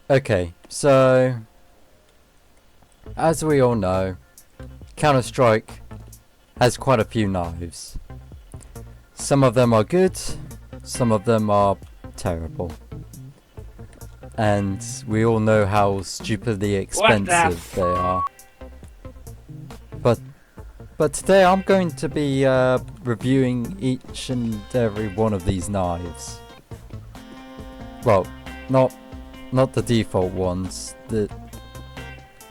Okay, so as we all know, Counter-Strike has quite a few knives. Some of them are good, some of them are terrible. And we all know how stupidly expensive they are. But today I'm going to be reviewing each and every one of these knives. Well, not the default ones.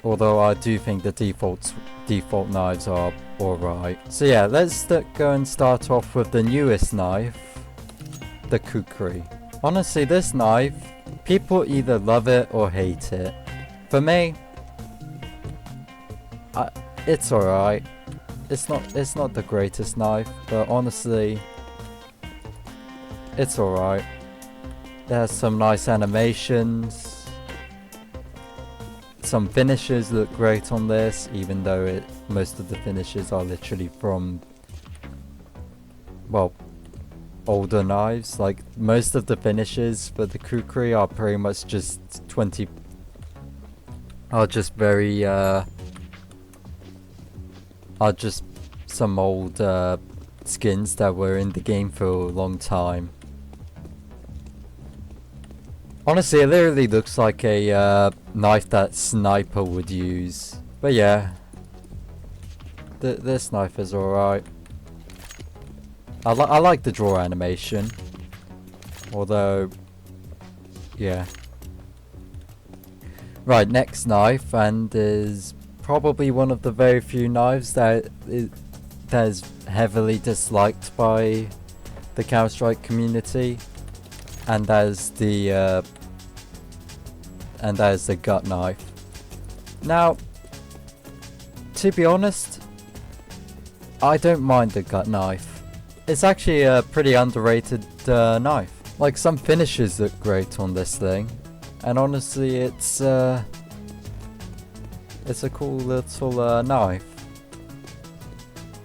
Although I do think the default knives are alright. So yeah, let's go and start off with the newest knife, the Kukri. Honestly, this knife, people either love it or hate it. For me, it's alright. It's not the greatest knife, but honestly, it's alright. It has some nice animations. Some finishes look great on this, even though most of the finishes are literally from, well, older knives. Like, most of the finishes for the Kukri are pretty much just are just some old skins that were in the game for a long time. Honestly, it literally looks like a knife that Sniper would use. But yeah, this knife is alright. I like the draw animation. Although, yeah. Right, next knife, and is probably one of the very few knives that is heavily disliked by the Counter-Strike community, and that is the gut knife. Now, to be honest, I don't mind the gut knife. It's actually a pretty underrated knife. Like, some finishes look great on this thing, and honestly, it's a cool little knife.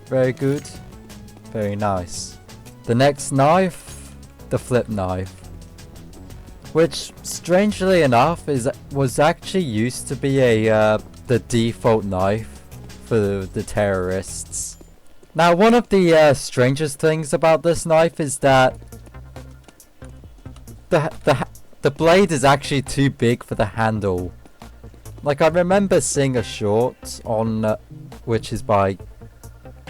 Very good, very nice. The next knife, the flip knife, which strangely enough was actually used to be the default knife for the terrorists. Now, one of the strangest things about this knife is that the blade is actually too big for the handle. Like, I remember seeing a short on which is by,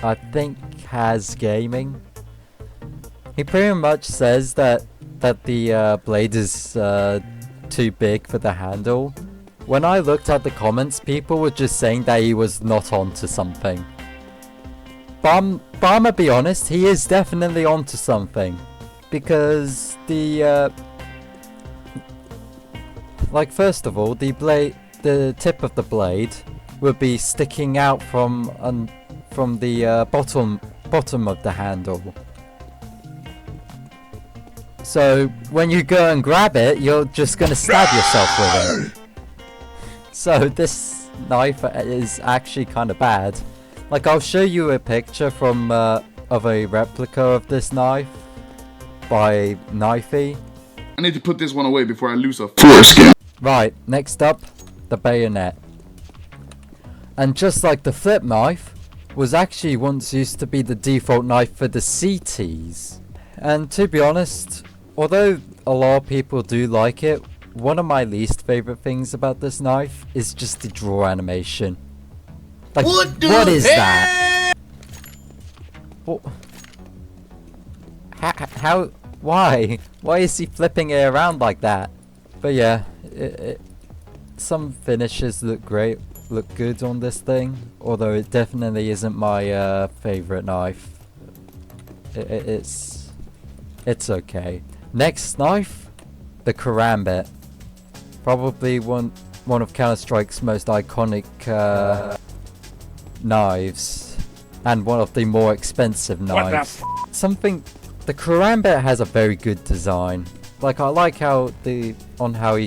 I think, Has Gaming. He pretty much says that the blade is too big for the handle. When I looked at the comments, people were just saying that he was not onto something. But I'm gonna be honest, he is definitely onto something. Because like, first of all, the tip of the blade would be sticking out from the bottom of the handle. So when you go and grab it, you're just gonna stab yourself with it. So this knife is actually kind of bad. Like, I'll show you a picture from of a replica of this knife by Knifey. I need to put this one away before I lose a foreskin. Right, next up, the bayonet. And just like the flip knife, was actually once used to be the default knife for the CTs. And to be honest, although a lot of people do like it, one of my least favorite things about this knife is just the draw animation. Like, what is that? What? How? Why? Why is he flipping it around like that? But yeah, some finishes look great, look good on this thing. Although it definitely isn't my favorite knife. It's okay. Next knife, the Karambit. Probably one of Counter-Strike's most iconic knives, and one of the more expensive knives. The Karambit has a very good design. Like, I like how he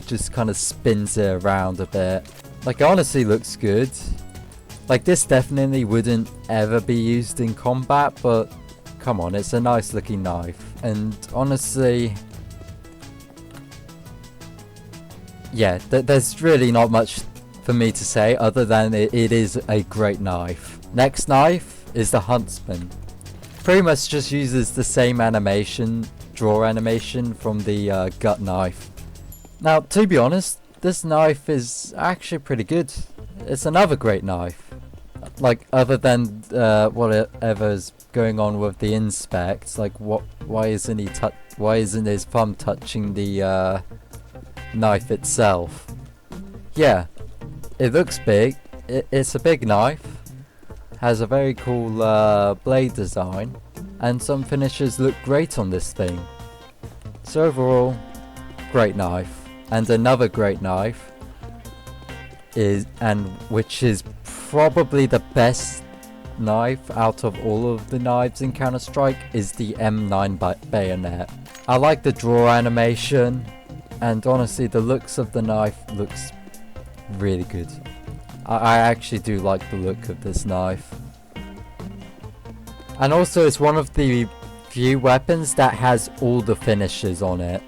just kind of spins it around a bit. Like, it honestly looks good. Like, this definitely wouldn't ever be used in combat, but come on, it's a nice looking knife. And honestly, yeah, there's really not much for me to say other than it is a great knife. Next knife is the Huntsman. Pretty much just uses the same animation, draw animation from the gut knife. Now, to be honest, this knife is actually pretty good. It's another great knife. Like, other than whatever's going on with the inspect, like why isn't his thumb touching the knife itself? Yeah, it looks big. It's a big knife. Has a very cool blade design, and some finishes look great on this thing. So overall, great knife. And another great knife which is probably the best knife out of all of the knives in Counter-Strike, is the M9 bayonet. I like the draw animation, and honestly the looks of the knife looks really good. I actually do like the look of this knife. And also it's one of the few weapons that has all the finishes on it.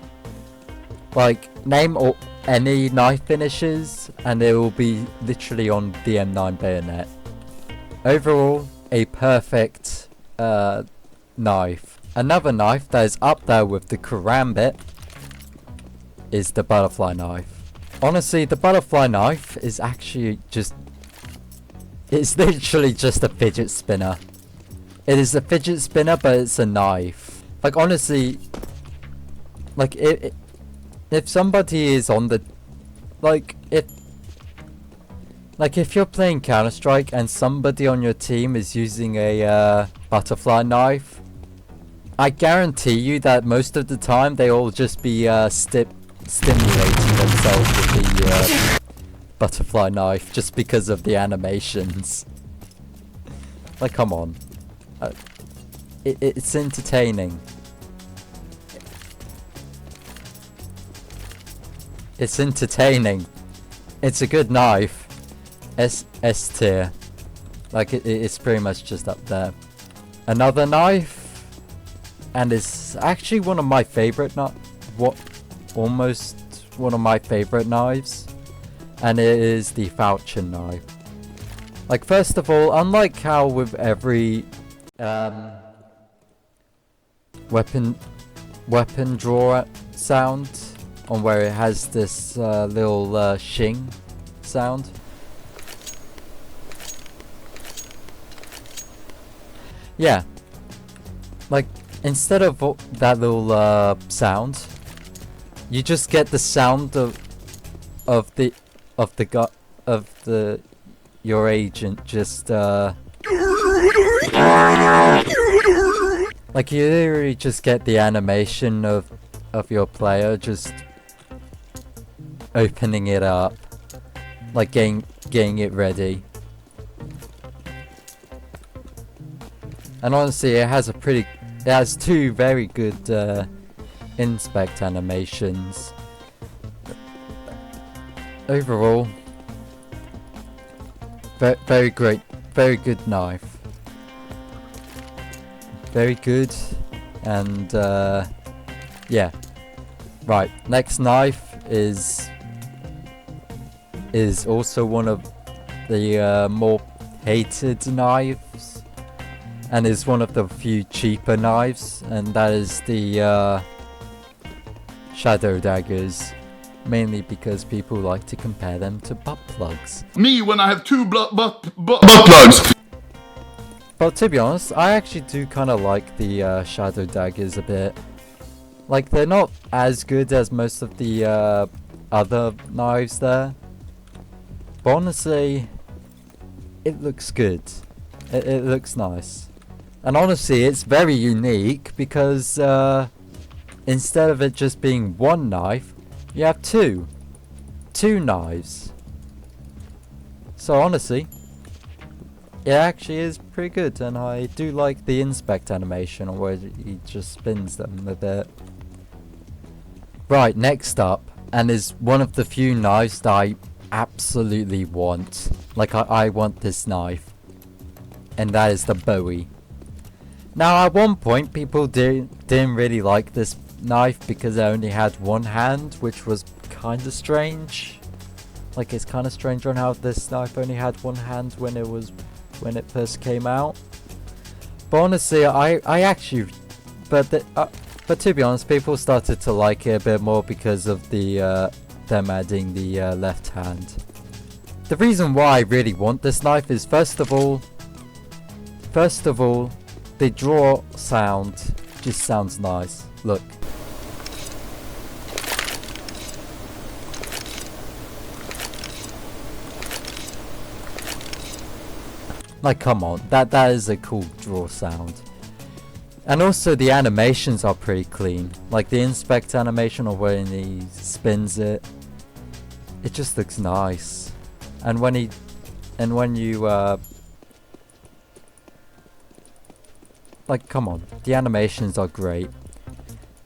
Like, name any knife finishes and it will be literally on the M9 bayonet. Overall, a perfect knife. Another knife that is up there with the karambit is the butterfly knife. Honestly, the butterfly knife is actually just... it's literally just a fidget spinner. It is a fidget spinner, but it's a knife. Like, honestly, like, if somebody is on the... like, if you're playing Counter-Strike and somebody on your team is using a butterfly knife, I guarantee you that most of the time they will just be stimulating themselves with the butterfly knife just because of the animations. Like, come on. It's entertaining. It's entertaining. It's a good knife. S tier. Like, it's pretty much just up there. Another knife, and it's actually one of my favorite almost one of my favorite knives, and it is the falchion knife. Like, first of all, unlike how with every weapon draw sound on where it has this little shing sound, yeah, like, instead of that little sound, you just get the sound of your agent just like, you literally just get the animation of your player just opening it up, like getting it ready. And honestly, it has two very good inspect animations. Overall, very great, very good knife. Very good, and yeah. Right, next knife is also one of the more hated knives, and is one of the few cheaper knives, and that is the shadow daggers, mainly because people like to compare them to butt plugs. Me when I have two butt plugs. But to be honest, I actually do kind of like the shadow daggers a bit. Like, they're not as good as most of the other knives there, but honestly, it looks good. It looks nice. And honestly, it's very unique because instead of it just being one knife, you have two knives. So honestly, it actually is pretty good, and I do like the inspect animation where he just spins them a bit. Right, next up, and is one of the few knives that I absolutely want. Like, I want this knife, and that is the Bowie. Now, at one point, people didn't really like this knife because it only had one hand, which was kind of strange. Like, it's kind of strange on how this knife only had one hand when it first came out. But honestly, I actually, but to be honest, people started to like it a bit more because of the them adding the left hand. The reason why I really want this knife is first of all, the draw sound just sounds nice. Look. Like, come on, that is a cool draw sound. And also the animations are pretty clean. Like the inspect animation or when he spins it, it just looks nice. And when you like, come on, the animations are great.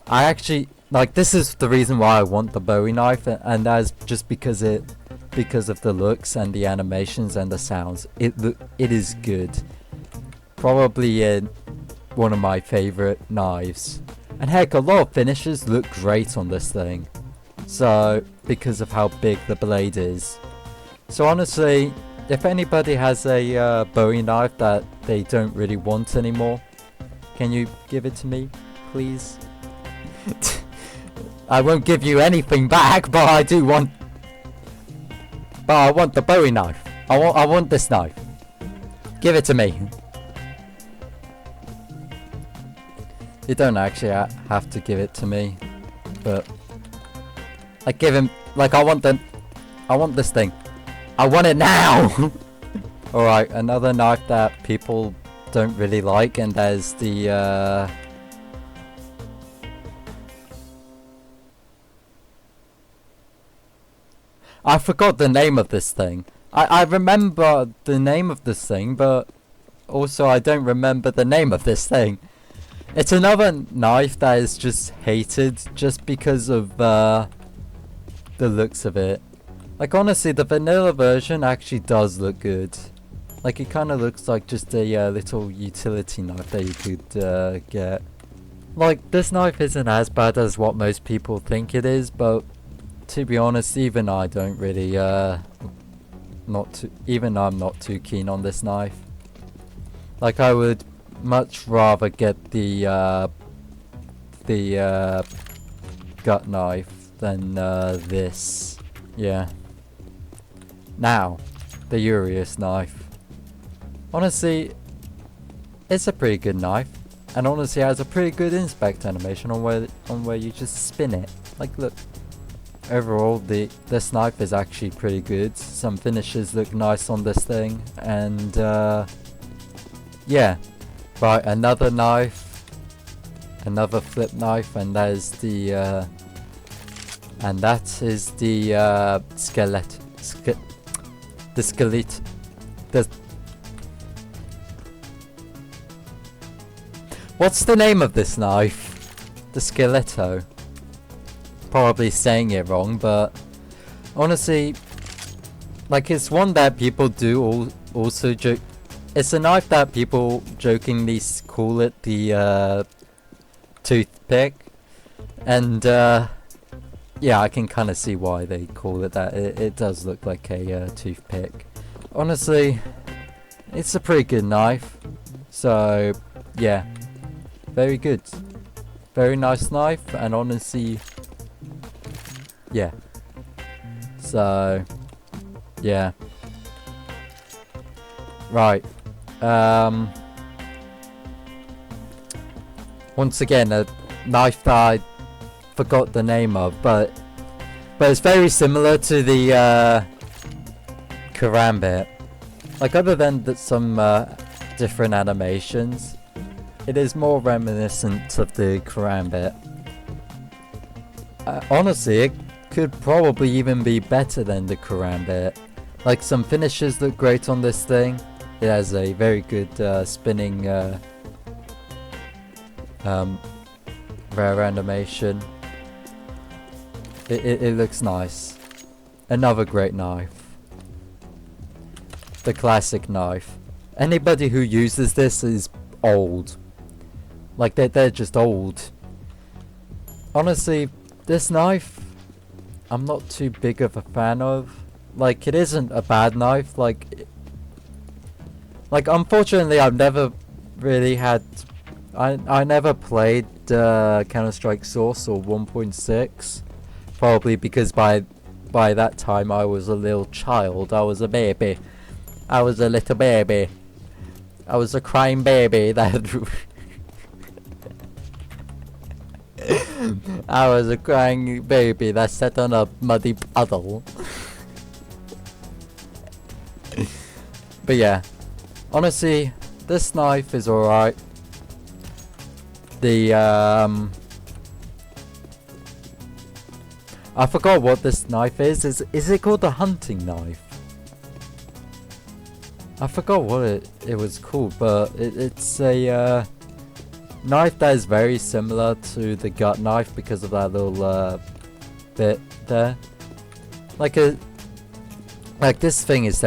I actually, like, this is the reason why I want the Bowie knife, and that's just because of the looks and the animations and the sounds. It is good. Probably one of my favorite knives. And heck, a lot of finishes look great on this thing. So, because of how big the blade is. So honestly, if anybody has a Bowie knife that they don't really want anymore, can you give it to me, please? I won't give you anything back, but I do want... But I want the Bowie knife. I want this knife. Give it to me. You don't actually have to give it to me, but I give him, like, I want this thing. I want it now. Alright, another knife that people don't really like, and there's the I forgot the name of this thing. I remember the name of this thing, but also I don't remember the name of this thing. It's another knife that is just hated just because of the looks of it. Like, honestly, the vanilla version actually does look good. Like, it kind of looks like just a little utility knife that you could get. Like, this knife isn't as bad as what most people think it is, but to be honest, even I don't really, I'm not too keen on this knife. Like, I would much rather get the gut knife than this. Yeah. Now, the Urius knife. Honestly, it's a pretty good knife, and honestly has a pretty good inspect animation on where you just spin it. Like, look. Overall, this knife is actually pretty good. Some finishes look nice on this thing, and yeah. Right, another knife, another flip knife, and that is the skeleton. What's the name of this knife? The Skeleto. Probably saying it wrong, but honestly, like, it's one that people do also joke. It's a knife that people jokingly call it the toothpick, and yeah, I can kind of see why they call it that. It does look like a toothpick. Honestly, it's a pretty good knife. So yeah, very good, very nice knife, and honestly, yeah. So yeah. Right. Once again, a knife that I forgot the name of, but it's very similar to the karambit. Like, other than some different animations, it is more reminiscent of the karambit. Honestly, it could probably even be better than the karambit. Like, some finishes look great on this thing. It has a very good spinning rare animation. It looks nice. Another great knife. The classic knife. Anybody who uses this is old. Like, they're just old. Honestly, this knife, I'm not too big of a fan of. Like, it isn't a bad knife. Like unfortunately, I've never really had. I never played Counter-Strike Source or 1.6, probably because by that time I was a little child. I was a baby. I was a little baby. I was a crying baby that. I was a crying baby that sat on a muddy puddle. But yeah, honestly, this knife is alright. The I forgot what this knife is. Is it called a hunting knife? I forgot what it was called, but it's a knife that is very similar to the gut knife because of that little bit there. Like this thing is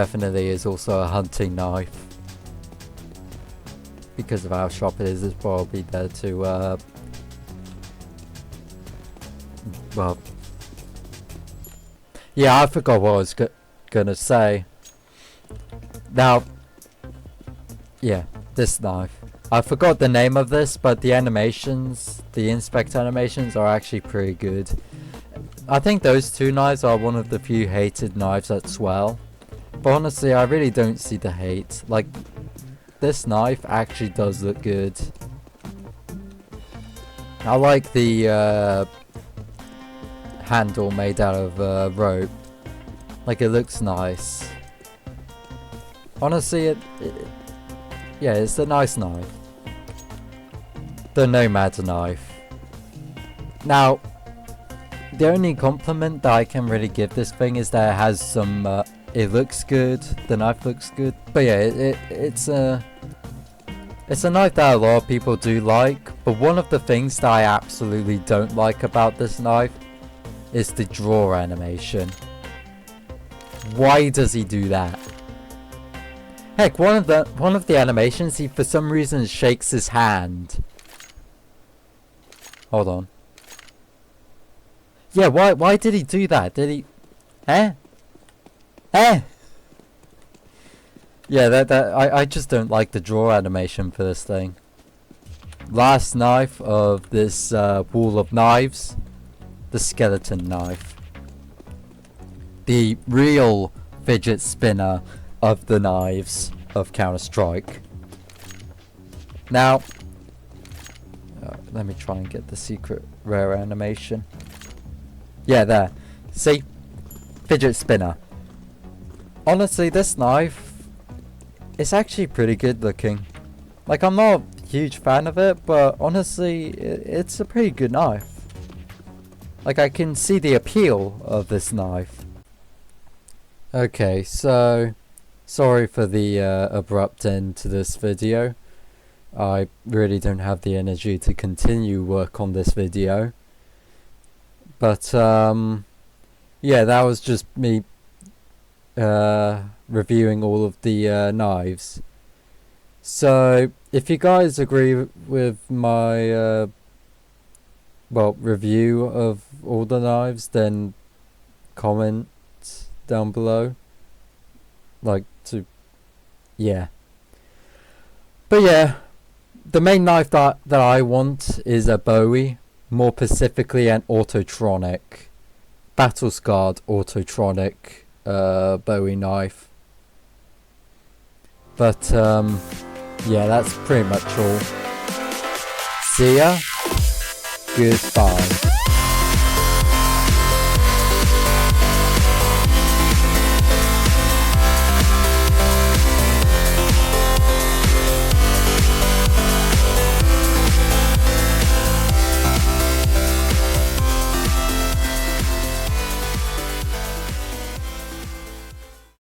also a hunting knife because of how sharp it is. It's probably there to well, yeah, I forgot what I was gonna say. Now, yeah, this knife. I forgot the name of this, but the animations, the inspect animations are actually pretty good. I think those two knives are one of the few hated knives at Swell. But honestly, I really don't see the hate. Like, this knife actually does look good. I like the handle made out of rope. Like, it looks nice. Honestly, yeah, it's a nice knife. The Nomad knife. Now, the only compliment that I can really give this thing is that it has some, it looks good, the knife looks good. But yeah, it's a knife that a lot of people do like, but one of the things that I absolutely don't like about this knife is the draw animation. Why does he do that? Heck, one of the animations, he for some reason shakes his hand. Hold on. Yeah, why did he do that? Did he? Eh? Eh? Yeah, I just don't like the draw animation for this thing. Last knife of this wall of knives, the skeleton knife. The real fidget spinner of the knives of Counter-Strike. Now, let me try and get the secret rare animation. Yeah, there. See? Fidget spinner. Honestly, this knife is actually pretty good looking. Like, I'm not a huge fan of it, but honestly, it's a pretty good knife. Like, I can see the appeal of this knife. Okay, so sorry for the abrupt end to this video. I really don't have the energy to continue work on this video. But yeah, that was just me reviewing all of the knives. So if you guys agree with my well, review of all the knives, then comment down below. Like, to, yeah. But yeah, the main knife that I want is a Bowie, more specifically an Autotronic, battle scarred Autotronic Bowie knife. But yeah, that's pretty much all. See ya. Goodbye.